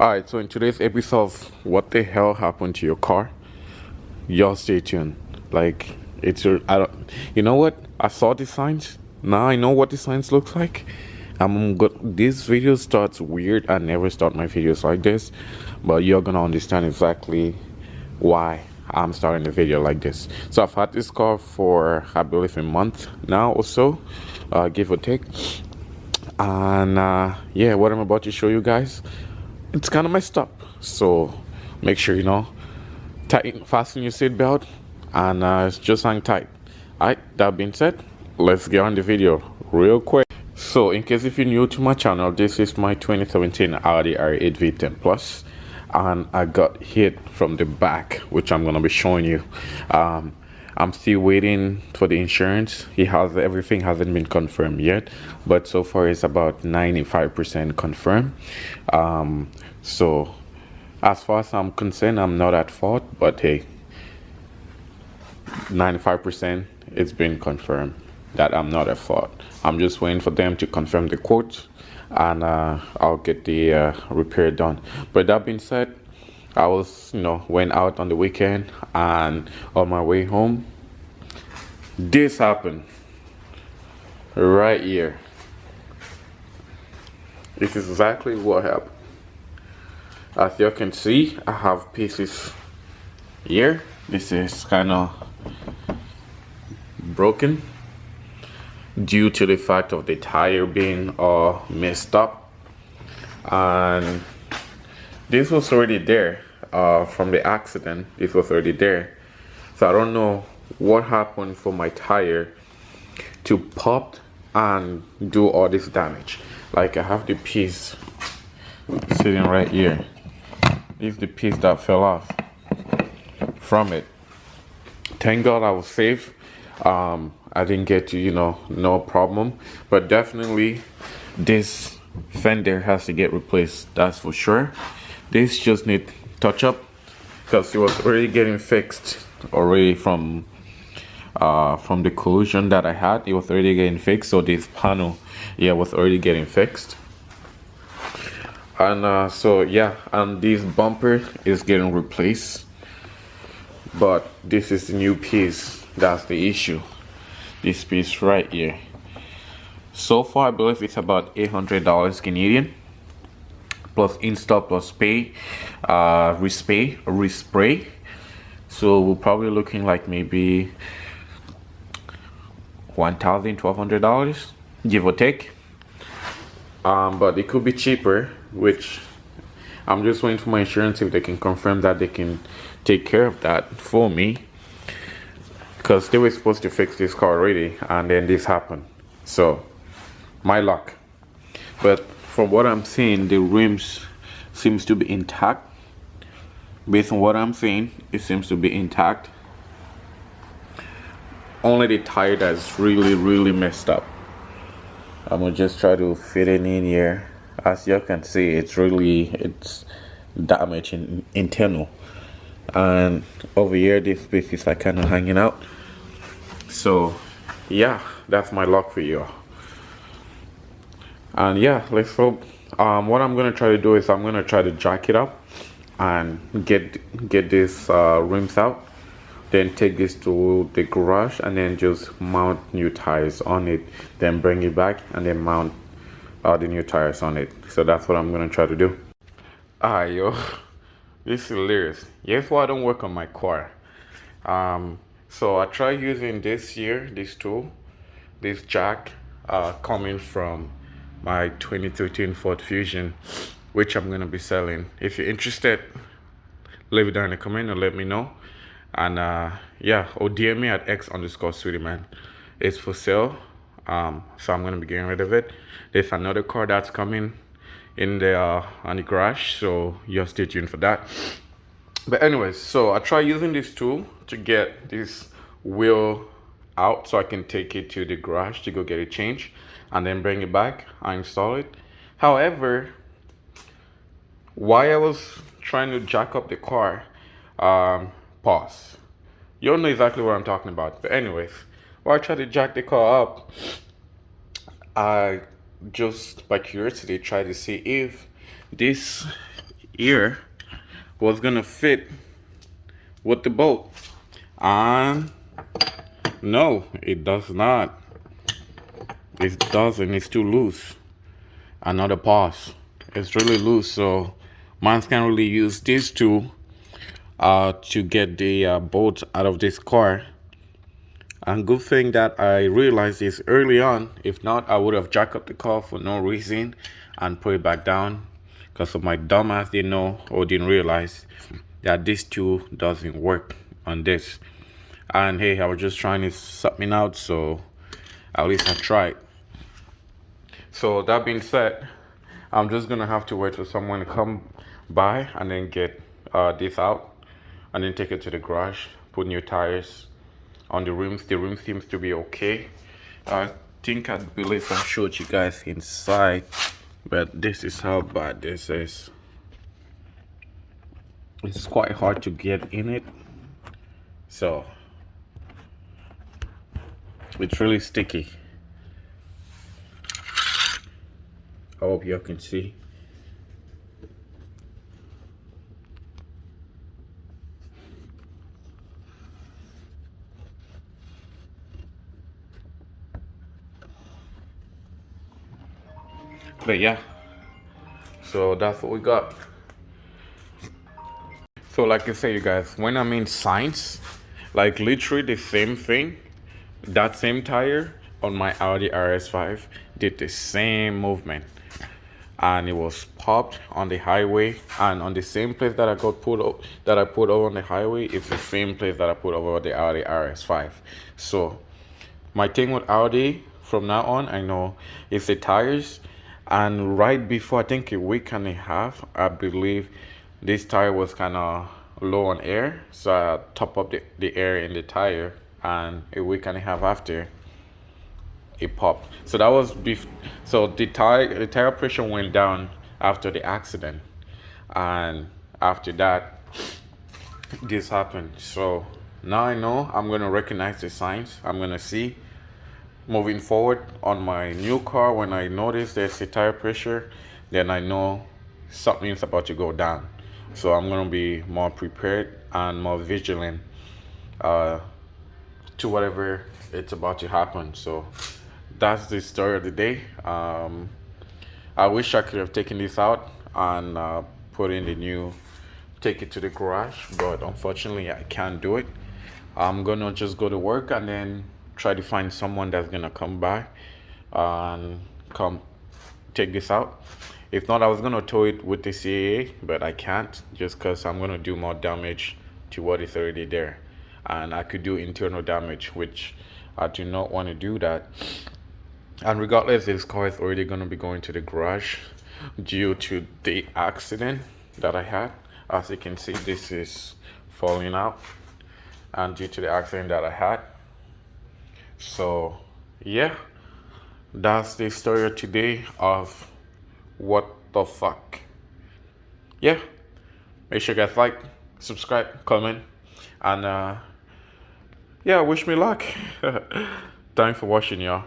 Alright, so in today's episode of What the Hell Happened to Your Car, y'all stay tuned. Like, I don't, you know what? I saw the signs. Now I know what the signs looks like. I'm good. This video starts weird. I never start my videos like this, but you're gonna understand exactly why I'm starting the video like this. So I've had this car for, I believe, a month now or so, give or take. And yeah, what I'm about to show you guys, it's kind of messed up. So make sure fasten your seatbelt and just hang tight. Alright, that being said, let's get on the video real quick. So in case if you're new to my channel, this is my 2017 Audi R8 V10 Plus, and I got hit from the back, which I'm gonna be showing you. I'm still waiting for the insurance. Everything hasn't been confirmed yet, but so far it's about 95% confirmed. So as far as I'm concerned, I'm not at fault, but hey, 95% it's been confirmed that I'm not at fault. I'm just waiting for them to confirm the quote, and I'll get the repair done. But that being said, I went out on the weekend, and on my way home, this happened right here. This is exactly what happened. As you can see, I have pieces here. This is kind of broken due to the fact of the tire being all messed up, and this was already there from the accident. This was already there, so I don't know what happened for my tire to pop and do all this damage. Like, I have the piece sitting right here. This is the piece that fell off from it. Thank God I was safe. I didn't get to, no problem. But definitely, this fender has to get replaced. That's for sure. This just need touch up because it was already getting fixed already from the collision that I had. It was already getting fixed. So this panel, was already getting fixed. And so yeah, and this bumper is getting replaced. But this is the new piece. That's the issue. This piece right here. So far, I believe it's about $800 Canadian, plus install, plus pay, respray. So we're probably looking like maybe $1,200, give or take. But it could be cheaper, which I'm just waiting for my insurance if they can confirm that they can take care of that for me, because they were supposed to fix this car already, and then this happened. So my luck. But from what I'm seeing, the rims seems to be intact. Based on what I'm seeing, it seems to be intact. Only the tire that's really messed up. I'm gonna just try to fit it in here. As you can see, it's damaged internal, and over here this piece is like kind of hanging out. So yeah, that's my luck for you. And yeah, let's hope. What I'm gonna try to do is I'm gonna try to jack it up and get this rims out, then take this to the garage and then just mount new tires on it, then bring it back and then mount the new tires on it. So that's what I'm gonna try to do. Yo, this is hilarious. Here's why I don't work on my car. So I tried using this tool, this jack, coming from my 2013 Ford Fusion, which I'm gonna be selling. If you're interested, leave it down in the comment or let me know. And yeah, or DM me at x_sweetieman. It's for sale. So I'm gonna be getting rid of it. There's another car that's coming in the on the garage, so you'll stay tuned for that. But anyways, so I try using this tool to get this wheel out so I can take it to the garage to go get it changed and then bring it back and install it. However, while I was trying to jack up the car, pause. You don't know exactly what I'm talking about. But anyways, while I tried to jack the car up, I just by curiosity tried to see if this ear was gonna fit with the bolt, and no, it does not. It doesn't. It's too loose. Another pause. It's really loose, so mine can't really use this tool to get the bolt out of this car. And good thing that I realized this early on. If not, I would have jacked up the car for no reason and put it back down, because of my dumbass didn't know or didn't realize that this tool doesn't work on this. And hey, I was just trying to something out, so at least I tried. So that being said, I'm just gonna have to wait for someone to come by and then get this out, and then take it to the garage, put new tires on the rims. The rim seems to be okay. I believe I showed you guys inside, but this is how bad this is. It's quite hard to get in it, so it's really sticky. I hope you can see. But yeah, so that's what we got. So like I say, you guys, when I'm in science, like literally the same thing, that same tire on my Audi RS5 did the same movement, and it was popped on the highway, and on the same place that I put over on the highway, it's the same place that I put over the Audi RS5. So my thing with Audi from now on, I know, is the tires. And right before, I think a week and a half, I believe this tire was kind of low on air, so I top up the air in the tire, and a week and a half after, it popped. So that was so the tire pressure went down after the accident, and after that, this happened. So now I know I'm gonna recognize the signs. I'm gonna see moving forward on my new car. When I notice there's a tire pressure, then I know something's about to go down. So I'm gonna be more prepared and more vigilant to whatever it's about to happen. So that's the story of the day. I wish I could have taken this out and put in the new, take it to the garage, but unfortunately I can't do it. I'm gonna just go to work and then try to find someone that's gonna come by and come take this out. If not, I was gonna tow it with the CAA, but I can't, just because I'm gonna do more damage to what is already there, and I could do internal damage, which I do not want to do that. And regardless, this car is already gonna be going to the garage due to the accident that I had. As you can see, this is falling out, and due to the accident that I had. So yeah, that's the story of today of what the fuck. Yeah, make sure you guys like, subscribe, comment, and yeah, wish me luck. Thanks for watching, y'all.